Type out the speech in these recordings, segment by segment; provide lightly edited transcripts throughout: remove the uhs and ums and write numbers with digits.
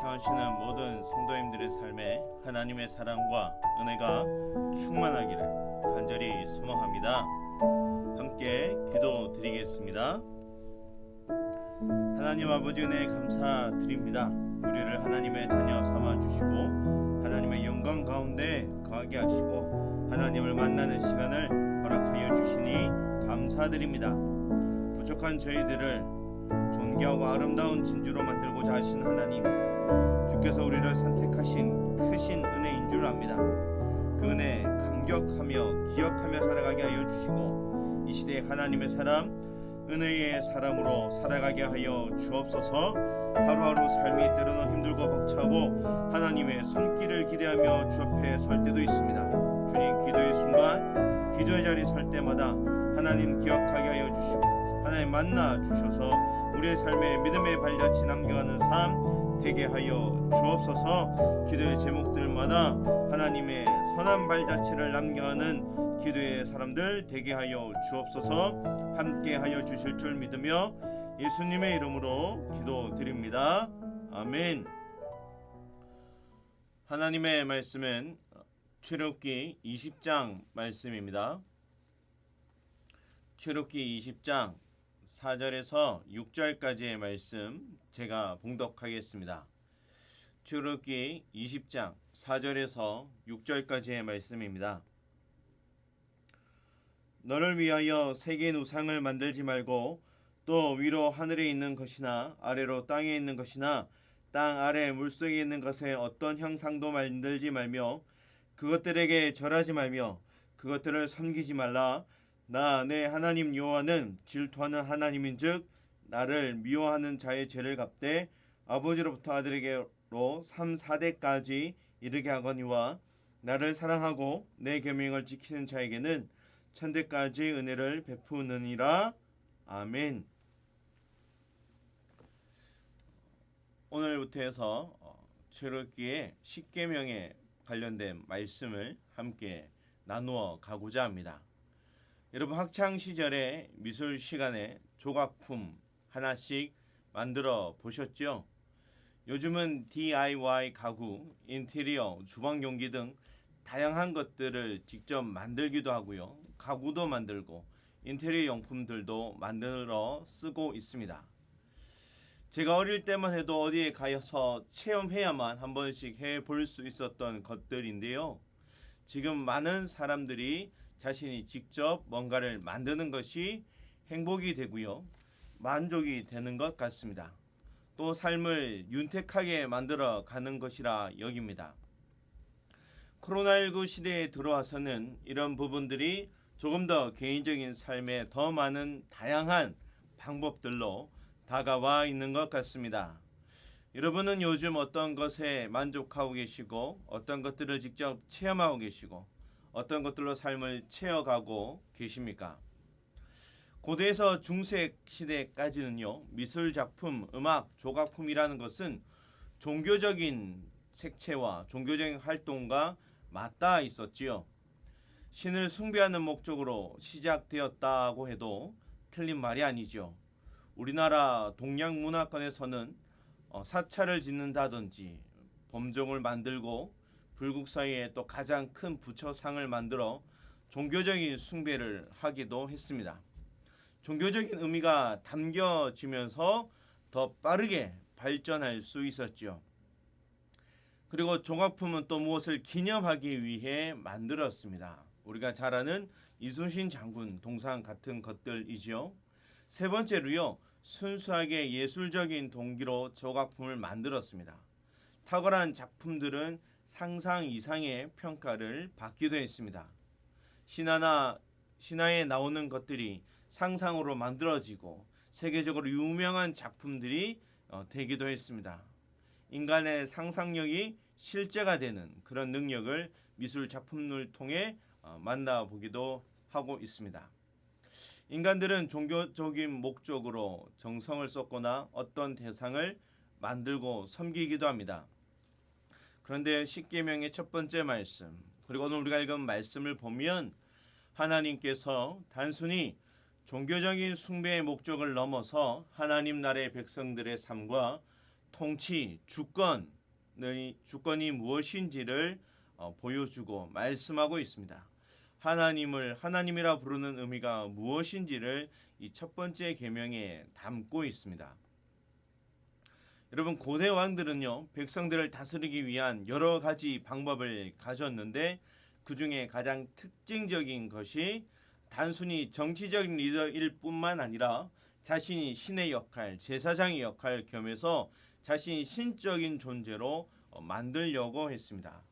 청하시는 모든 성도님들의 삶에 하나님의 사랑과 은혜가 충만하기를 간절히 소망합니다. 함께 기도드리겠습니다. 하나님 아버지 은혜 감사드립니다. 우리를 하나님의 자녀 삼아주시고 하나님의 영광 가운데 거하게 하시고 하나님을 만나는 시간을 허락하여 주시니 감사드립니다. 부족한 저희들을 존귀하고 아름다운 진주로 만들고자 하신 하나님, 주께서 우리를 선택하신 크신 은혜인 줄 압니다. 그 은혜 감격하며 기억하며 살아가게 하여 주시고 이 시대의 하나님의 사람, 은혜의 사람으로 살아가게 하여 주옵소서. 하루하루 삶이 때로는 힘들고 벅차고 하나님의 손길을 기대하며 주 앞에 설 때도 있습니다. 주님, 기도의 순간, 기도의 자리 설 때마다 하나님 기억하게 하여 주시고 하나님 만나 주셔서 우리의 삶에 믿음의 발자취 남겨가는 삶 되게 하여 주옵소서. 기도의 제목들마다 하나님의 선한 발자취를 남겨가는 기도의 사람들 되게 하여 주옵소서. 함께 하여 주실 줄 믿으며 예수님의 이름으로 기도드립니다. 아멘. 하나님의 말씀은 출애굽기 20장 말씀입니다. 출애굽기 20장 4절에서 6절까지의 말씀 제가 봉독하겠습니다. 출애굽기 20장 4절에서 6절까지의 말씀입니다. 너를 위하여 새긴 우상을 만들지 말고 또 위로 하늘에 있는 것이나 아래로 땅에 있는 것이나 땅 아래 물속에 있는 것에 어떤 형상도 만들지 말며 그것들에게 절하지 말며 그것들을 섬기지 말라. 나 내 하나님 여호와는 질투하는 하나님인즉 나를 미워하는 자의 죄를 갚되 아버지로부터 아들에게로 3, 4대까지 이르게 하거니와 나를 사랑하고 내 계명을 지키는 자에게는 천대까지 은혜를 베푸느니라. 아멘. 오늘부터 해서 출애굽기의 10계명에 관련된 말씀을 함께 나누어 가고자 합니다. 여러분, 학창 시절에 미술 시간에 조각품 하나씩 만들어 보셨죠? 요즘은 DIY 가구, 인테리어, 주방 용기 등 다양한 것들을 직접 만들기도 하고요. 가구도 만들고 인테리어 용품들도 만들어 쓰고 있습니다. 제가 어릴 때만 해도 어디에 가서 체험해야만 한 번씩 해볼 수 있었던 것들인데요. 지금 많은 사람들이 자신이 직접 뭔가를 만드는 것이 행복이 되고요. 만족이 되는 것 같습니다. 또 삶을 윤택하게 만들어 가는 것이라 여깁니다. 코로나19 시대에 들어와서는 이런 부분들이 조금 더 개인적인 삶에 더 많은 다양한 방법들로 다가와 있는 것 같습니다. 여러분은 요즘 어떤 것에 만족하고 계시고 어떤 것들을 직접 체험하고 계시고 어떤 것들로 삶을 채워가고 계십니까? 고대에서 중세 시대까지는요, 미술 작품, 음악, 조각품이라는 것은 종교적인 색채와 종교적인 활동과 맞닿아 있었지요. 신을 숭배하는 목적으로 시작되었다고 해도 틀린 말이 아니죠. 우리나라 동양 문화권에서는 사찰을 짓는다든지 범종을 만들고 불국 사이에 또 가장 큰 부처상을 만들어 종교적인 숭배를 하기도 했습니다. 종교적인 의미가 담겨지면서 더 빠르게 발전할 수 있었죠. 그리고 조각품은 또 무엇을 기념하기 위해 만들었습니다. 우리가 잘 아는 이순신 장군 동상 같은 것들이죠. 세 번째로요, 순수하게 예술적인 동기로 조각품을 만들었습니다. 탁월한 작품들은 상상 이상의 평가를 받기도 했습니다. 신화에 나오는 것들이 상상으로 만들어지고 세계적으로 유명한 작품들이 되기도 했습니다. 인간의 상상력이 실제가 되는 그런 능력을 미술 작품을 통해 만나보기도 하고 있습니다. 인간들은 종교적인 목적으로 정성을 쏟거나 어떤 대상을 만들고 섬기기도 합니다. 그런데 십계명의 첫 번째 말씀, 그리고 오늘 우리가 읽은 말씀을 보면 하나님께서 단순히 종교적인 숭배의 목적을 넘어서 하나님 나라의 백성들의 삶과 통치, 주권, 주권이 무엇인지를 보여주고 말씀하고 있습니다. 하나님을 하나님이라 부르는 의미가 무엇인지를 이 첫 번째 계명에 담고 있습니다. 여러분, 고대 왕들은요, 백성들을 다스리기 위한 여러 가지 방법을 가졌는데 그 중에 가장 특징적인 것이 단순히 정치적인 리더일 뿐만 아니라 자신이 신의 역할, 제사장의 역할 겸해서 자신이 신적인 존재로 만들려고 했습니다.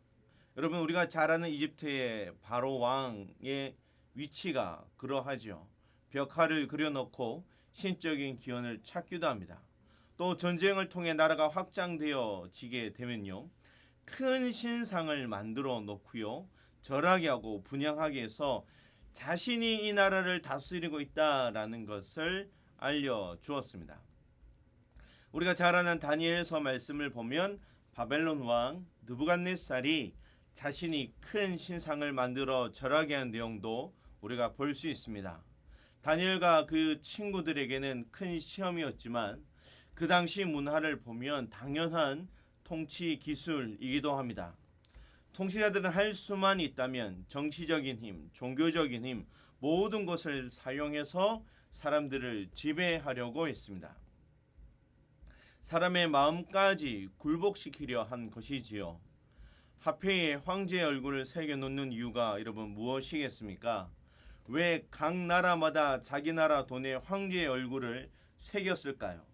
여러분, 우리가 잘 아는 이집트의 바로 왕의 위치가 그러하죠. 벽화를 그려놓고 신적인 기원을 찾기도 합니다. 또 전쟁을 통해 나라가 확장되어지게 되면요, 큰 신상을 만들어 놓고요, 절하게 하고 분향하게 해서 자신이 이 나라를 다스리고 있다라는 것을 알려주었습니다. 우리가 잘 아는 다니엘서 말씀을 보면 바벨론 왕 느부갓네살이 자신이 큰 신상을 만들어 절하게 한 내용도 우리가 볼 수 있습니다. 다니엘과 그 친구들에게는 큰 시험이었지만 그 당시 문화를 보면 당연한 통치 기술이기도 합니다. 통치자들은 할 수만 있다면 정치적인 힘, 종교적인 힘, 모든 것을 사용해서 사람들을 지배하려고 했습니다. 사람의 마음까지 굴복시키려 한 것이지요. 화폐에 황제의 얼굴을 새겨놓는 이유가 여러분 무엇이겠습니까? 왜 각 나라마다 자기 나라 돈에 황제의 얼굴을 새겼을까요?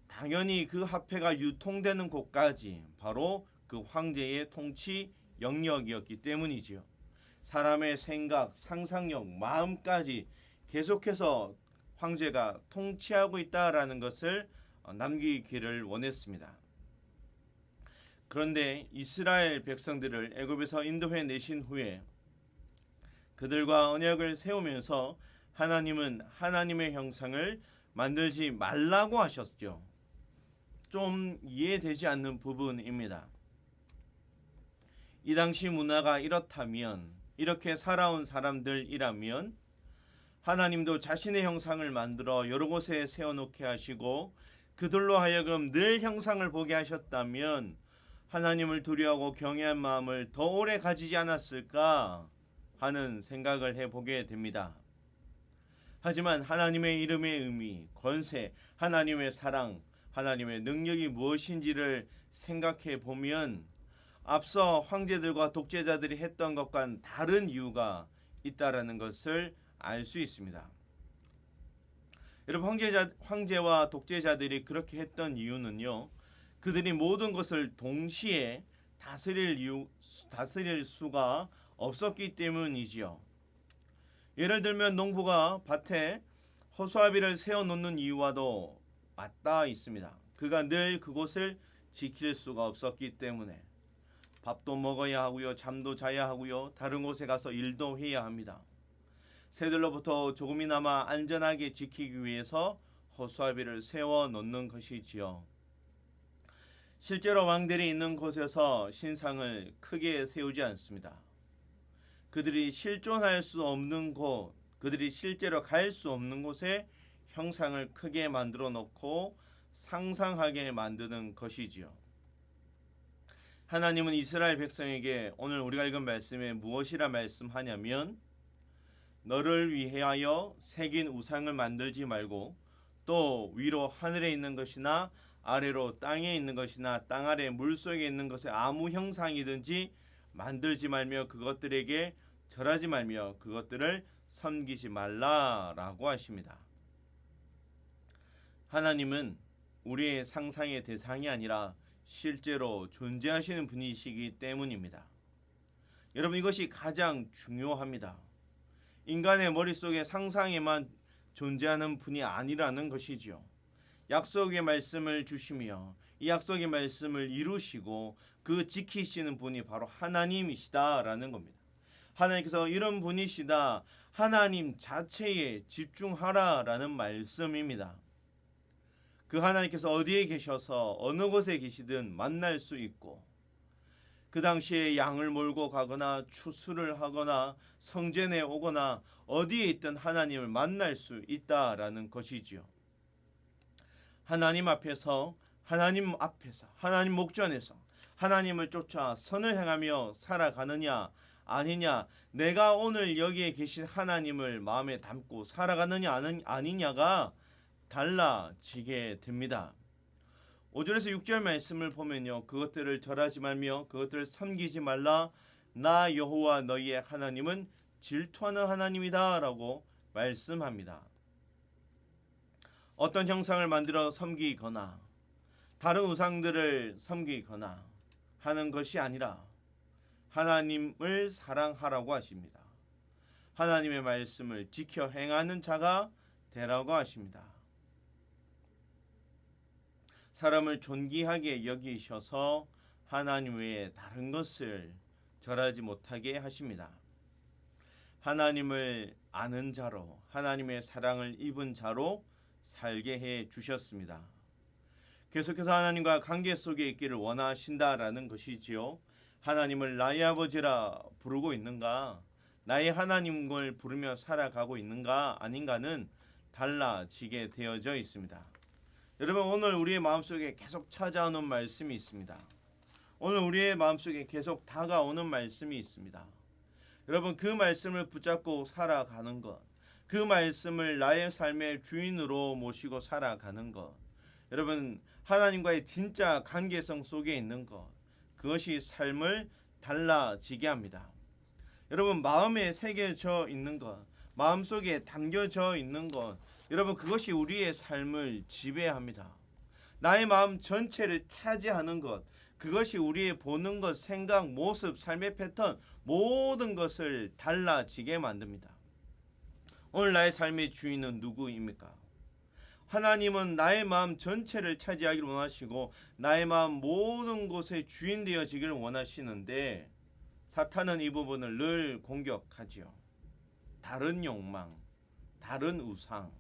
당연히 그 화폐가 유통되는 곳까지 바로 그 황제의 통치 영역이었기 때문이지요. 사람의 생각, 상상력, 마음까지 계속해서 황제가 통치하고 있다라는 것을 남기기를 원했습니다. 그런데 이스라엘 백성들을 애굽에서 인도해 내신 후에 그들과 언약을 세우면서 하나님은 하나님의 형상을 만들지 말라고 하셨죠. 좀 이해되지 않는 부분입니다. 이 당시 문화가 이렇다면, 이렇게 살아온 사람들이라면 하나님도 자신의 형상을 만들어 여러 곳에 세워놓게 하시고 그들로 하여금 늘 형상을 보게 하셨다면 하나님을 두려워하고 경외한 마음을 더 오래 가지지 않았을까 하는 생각을 해보게 됩니다. 하지만 하나님의 이름의 의미, 권세, 하나님의 사랑, 하나님의 능력이 무엇인지를 생각해 보면 앞서 황제들과 독재자들이 했던 것과는 다른 이유가 있다라는 것을 알 수 있습니다. 여러분, 황제와 독재자들이 그렇게 했던 이유는요, 그들이 모든 것을 동시에 다스릴 수가 없었기 때문이지요. 예를 들면 농부가 밭에 허수아비를 세워놓는 이유와도 맞닿아 있습니다. 그가 늘 그곳을 지킬 수가 없었기 때문에 밥도 먹어야 하고요, 잠도 자야 하고요, 다른 곳에 가서 일도 해야 합니다. 새들로부터 조금이나마 안전하게 지키기 위해서 허수아비를 세워놓는 것이지요. 실제로 왕들이 있는 곳에서 신상을 크게 세우지 않습니다. 그들이 실존할 수 없는 곳, 그들이 실제로 갈 수 없는 곳에 형상을 크게 만들어 놓고 상상하게 만드는 것이지요. 하나님은 이스라엘 백성에게 오늘 우리가 읽은 말씀에 무엇이라 말씀하냐면, 너를 위하여 새긴 우상을 만들지 말고 또 위로 하늘에 있는 것이나 아래로 땅에 있는 것이나 땅 아래 물속에 있는 것의 아무 형상이든지 만들지 말며 그것들에게 절하지 말며 그것들을 섬기지 말라라고 하십니다. 하나님은 우리의 상상의 대상이 아니라 실제로 존재하시는 분이시기 때문입니다. 여러분, 이것이 가장 중요합니다. 인간의 머릿속에 상상에만 존재하는 분이 아니라는 것이지요. 약속의 말씀을 주시며 이 약속의 말씀을 이루시고 그 지키시는 분이 바로 하나님이시다라는 겁니다. 하나님께서 이런 분이시다, 하나님 자체에 집중하라라는 말씀입니다. 그 하나님께서 어디에 계셔서 어느 곳에 계시든 만날 수 있고, 그 당시에 양을 몰고 가거나 추수를 하거나 성전에 오거나 어디에 있든 하나님을 만날 수 있다라는 것이지요. 하나님 앞에서 하나님 앞에서, 하나님 목전에서 하나님을 쫓아 선을 행하며 살아가느냐 아니냐, 내가 오늘 여기에 계신 하나님을 마음에 담고 살아가느냐 아니냐가 달라지게 됩니다. 5절에서 6절 말씀을 보면요, 그것들을 절하지 말며 그것들을 섬기지 말라. 나 여호와 너희의 하나님은 질투하는 하나님이다 라고 말씀합니다. 어떤 형상을 만들어 섬기거나 다른 우상들을 섬기거나 하는 것이 아니라 하나님을 사랑하라고 하십니다. 하나님의 말씀을 지켜 행하는 자가 되라고 하십니다. 사람을 존귀하게 여기셔서 하나님 외에 다른 것을 절하지 못하게 하십니다. 하나님을 아는 자로, 하나님의 사랑을 입은 자로 살게 해 주셨습니다. 계속해서 하나님과 관계 속에 있기를 원하신다라는 것이지요. 하나님을 나의 아버지라 부르고 있는가, 나의 하나님을 부르며 살아가고 있는가 아닌가는 달라지게 되어져 있습니다. 여러분, 오늘 우리의 마음속에 계속 찾아오는 말씀이 있습니다. 오늘 우리의 마음속에 계속 다가오는 말씀이 있습니다. 여러분, 그 말씀을 붙잡고 살아가는 것, 그 말씀을 나의 삶의 주인으로 모시고 살아가는 것, 여러분, 하나님과의 진짜 관계성 속에 있는 것, 그것이 삶을 달라지게 합니다. 여러분, 마음에 새겨져 있는 것, 마음속에 담겨져 있는 것, 여러분, 그것이 우리의 삶을 지배합니다. 나의 마음 전체를 차지하는 것, 그것이 우리의 보는 것, 생각, 모습, 삶의 패턴, 모든 것을 달라지게 만듭니다. 오늘 나의 삶의 주인은 누구입니까? 하나님은 나의 마음 전체를 차지하기를 원하시고 나의 마음 모든 곳에 주인 되어지기를 원하시는데, 사탄은 이 부분을 늘 공격하지요. 다른 욕망, 다른 우상,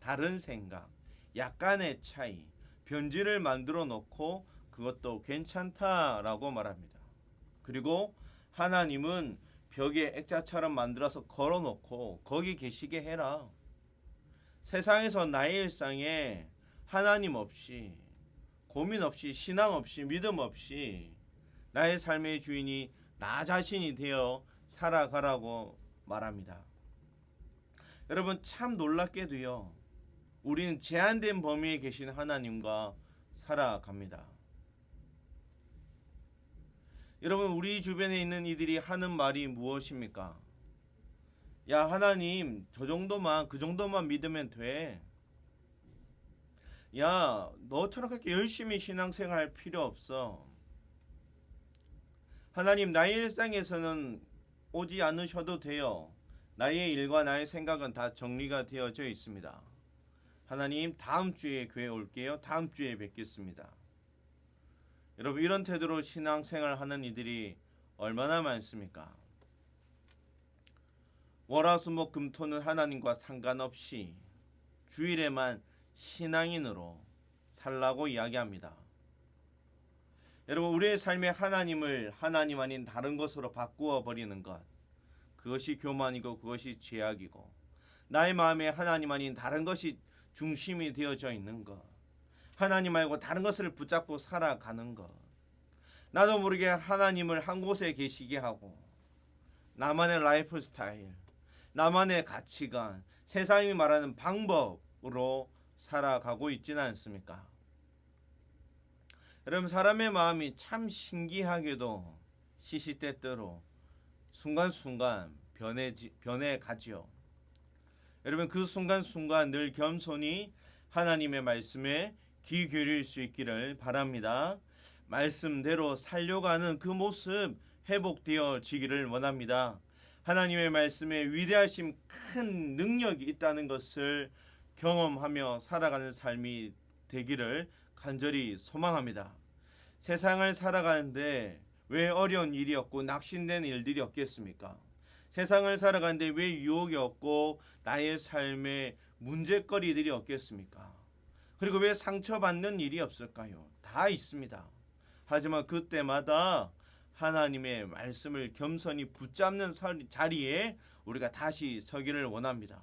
다른 생각, 약간의 차이, 변질을 만들어 놓고 그것도 괜찮다라고 말합니다. 그리고 하나님은 벽에 액자처럼 만들어서 걸어놓고 거기 계시게 해라. 세상에서 나의 일상에 하나님 없이, 고민 없이, 신앙 없이, 믿음 없이 나의 삶의 주인이 나 자신이 되어 살아가라고 말합니다. 여러분, 참 놀랍게도요, 우리는 제한된 범위에 계신 하나님과 살아갑니다. 여러분, 우리 주변에 있는 이들이 하는 말이 무엇입니까? 야, 하나님, 그 정도만 믿으면 돼. 야, 너처럼 그렇게 열심히 신앙생활 할 필요 없어. 하나님, 나의 일상에서는 오지 않으셔도 돼요. 나의 일과 나의 생각은 다 정리가 되어져 있습니다. 하나님, 다음 주에 교회 올게요. 다음 주에 뵙겠습니다. 여러분, 이런 태도로 신앙생활 하는 이들이 얼마나 많습니까? 월화수목금토는 하나님과 상관없이 주일에만 신앙인으로 살라고 이야기합니다. 여러분, 우리의 삶의 하나님을 하나님 아닌 다른 것으로 바꾸어 버리는 것, 그것이 교만이고 그것이 죄악이고, 나의 마음에 하나님 아닌 다른 것이 중심이 되어져 있는 것, 하나님 말고 다른 것을 붙잡고 살아가는 것, 나도 모르게 하나님을 한 곳에 계시게 하고 나만의 라이프 스타일, 나만의 가치관, 세상이 말하는 방법으로 살아가고 있지는 않습니까? 여러분, 사람의 마음이 참 신기하게도 시시때때로 순간순간 변해가지요. 여러분, 그 순간순간 늘 겸손히 하나님의 말씀에 귀 기울일 수 있기를 바랍니다. 말씀대로 살려가는 그 모습 회복되어지기를 원합니다. 하나님의 말씀에 위대하심, 큰 능력이 있다는 것을 경험하며 살아가는 삶이 되기를 간절히 소망합니다. 세상을 살아가는데 왜 어려운 일이 없고 낙심되는 일들이 없겠습니까? 세상을 살아가는데 왜 유혹이 없고 나의 삶에 문제거리들이 없겠습니까? 그리고 왜 상처받는 일이 없을까요? 다 있습니다. 하지만 그때마다 하나님의 말씀을 겸손히 붙잡는 자리에 우리가 다시 서기를 원합니다.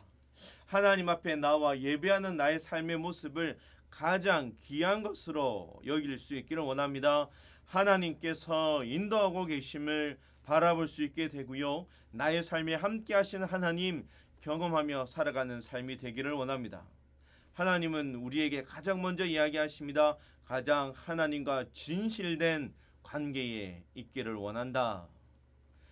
하나님 앞에 나와 예배하는 나의 삶의 모습을 가장 귀한 것으로 여길 수 있기를 원합니다. 하나님께서 인도하고 계심을 바라볼 수 있게 되고요. 나의 삶에 함께 하시는 하나님 경험하며 살아가는 삶이 되기를 원합니다. 하나님은 우리에게 가장 먼저 이야기하십니다. 가장 하나님과 진실된 관계에 있기를 원한다.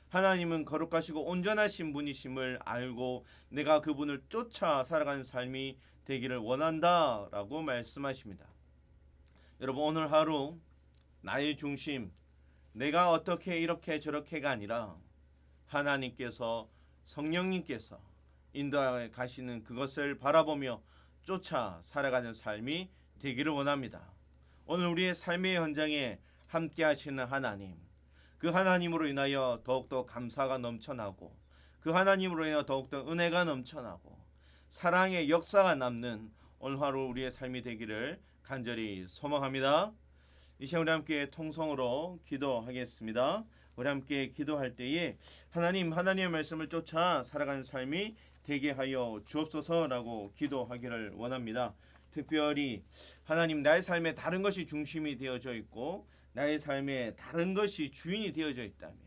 하나님은 거룩하시고 온전하신 분이심을 알고 내가 그분을 쫓아 살아가는 삶이 되기를 원한다라고 말씀하십니다. 여러분, 오늘 하루 나의 중심, 내가 어떻게 이렇게 저렇게가 아니라 하나님께서, 성령님께서 인도해 가시는 그것을 바라보며 쫓아 살아가는 삶이 되기를 원합니다. 오늘 우리의 삶의 현장에 함께 하시는 하나님, 그 하나님으로 인하여 더욱더 감사가 넘쳐나고 그 하나님으로 인하여 더욱더 은혜가 넘쳐나고 사랑의 역사가 남는 오늘 하루 우리의 삶이 되기를 간절히 소망합니다. 이 시간 우리 함께 통성으로 기도하겠습니다. 우리 함께 기도할 때에 하나님의 말씀을 쫓아 살아가는 삶이 되게 하여 주옵소서라고 기도하기를 원합니다. 특별히 하나님, 나의 삶에 다른 것이 중심이 되어져 있고 나의 삶에 다른 것이 주인이 되어져 있다면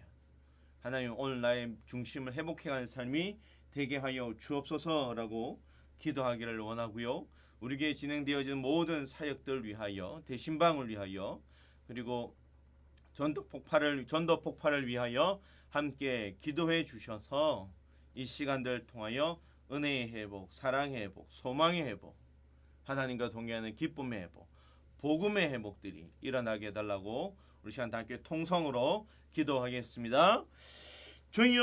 하나님, 오늘 나의 중심을 회복해가는 삶이 되게 하여 주옵소서라고 기도하기를 원하고요. 우리에게 진행되어지는 모든 사역들을 위하여, 대신방을 위하여, 그리고 전도 폭발을 위하여 함께 기도해 주셔서 이 시간들을 통하여 은혜의 회복, 사랑의 회복, 소망의 회복, 하나님과 동행하는 기쁨의 회복, 복음의 회복들이 일어나게 해달라고 우리 시간 다 함께 통성으로 기도하겠습니다. 주여,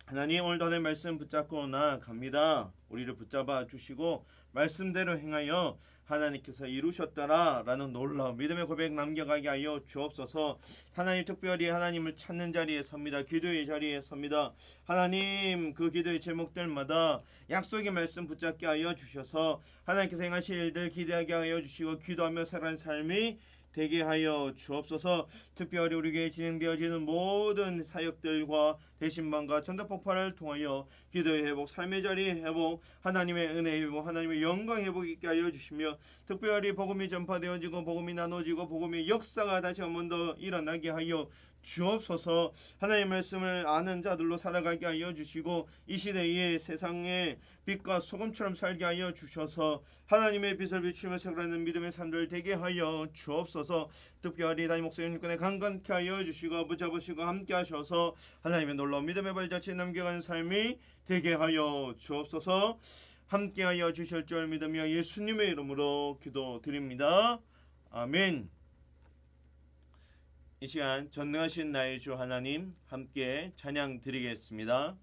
하나님, 오늘도 내 말씀 붙잡고 나아갑니다. 우리를 붙잡아 주시고 말씀대로 행하여 하나님께서 이루셨더라라는 놀라운 믿음의 고백 남겨가게 하여 주옵소서. 하나님, 특별히 하나님을 찾는 자리에 섭니다. 기도의 자리에 섭니다. 하나님, 그 기도의 제목들마다 약속의 말씀 붙잡게 하여 주셔서 하나님께서 행하실 일들 기대하게 하여 주시고 기도하며 살아가는 삶이 되게 하여 주옵소서. 특별히 우리에게 진행되어지는 모든 사역들과 대신방과 전도폭발을 통하여 기도의 회복, 삶의 자리의 회복, 하나님의 은혜의 회복, 하나님의 영광 회복 있게 하여 주시며 특별히 복음이 전파되어지고 복음이 나눠지고 복음의 역사가 다시 한 번 더 일어나게 하여 주옵소서. 하나님의 말씀을 아는 자들로 살아가게 하여 주시고 이 시대의 세상의 빛과 소금처럼 살게 하여 주셔서 하나님의 빛을 비추며 살아가는 믿음의 삶들 되게 하여 주옵소서. 특별히 다임 목사님께 강건케 하여 주시고 붙잡으시고 함께 하셔서 하나님의 놀라운 믿음의 발자취 남겨가는 삶이 되게 하여 주옵소서. 함께 하여 주실 줄 믿으며 예수님의 이름으로 기도드립니다. 아멘. 이 시간 전능하신 나의 주 하나님 함께 찬양 드리겠습니다.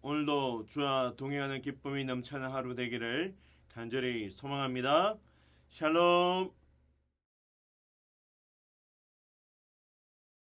오늘도 주와 동행하는 기쁨이 넘치는 하루 되기를 간절히 소망합니다. 샬롬.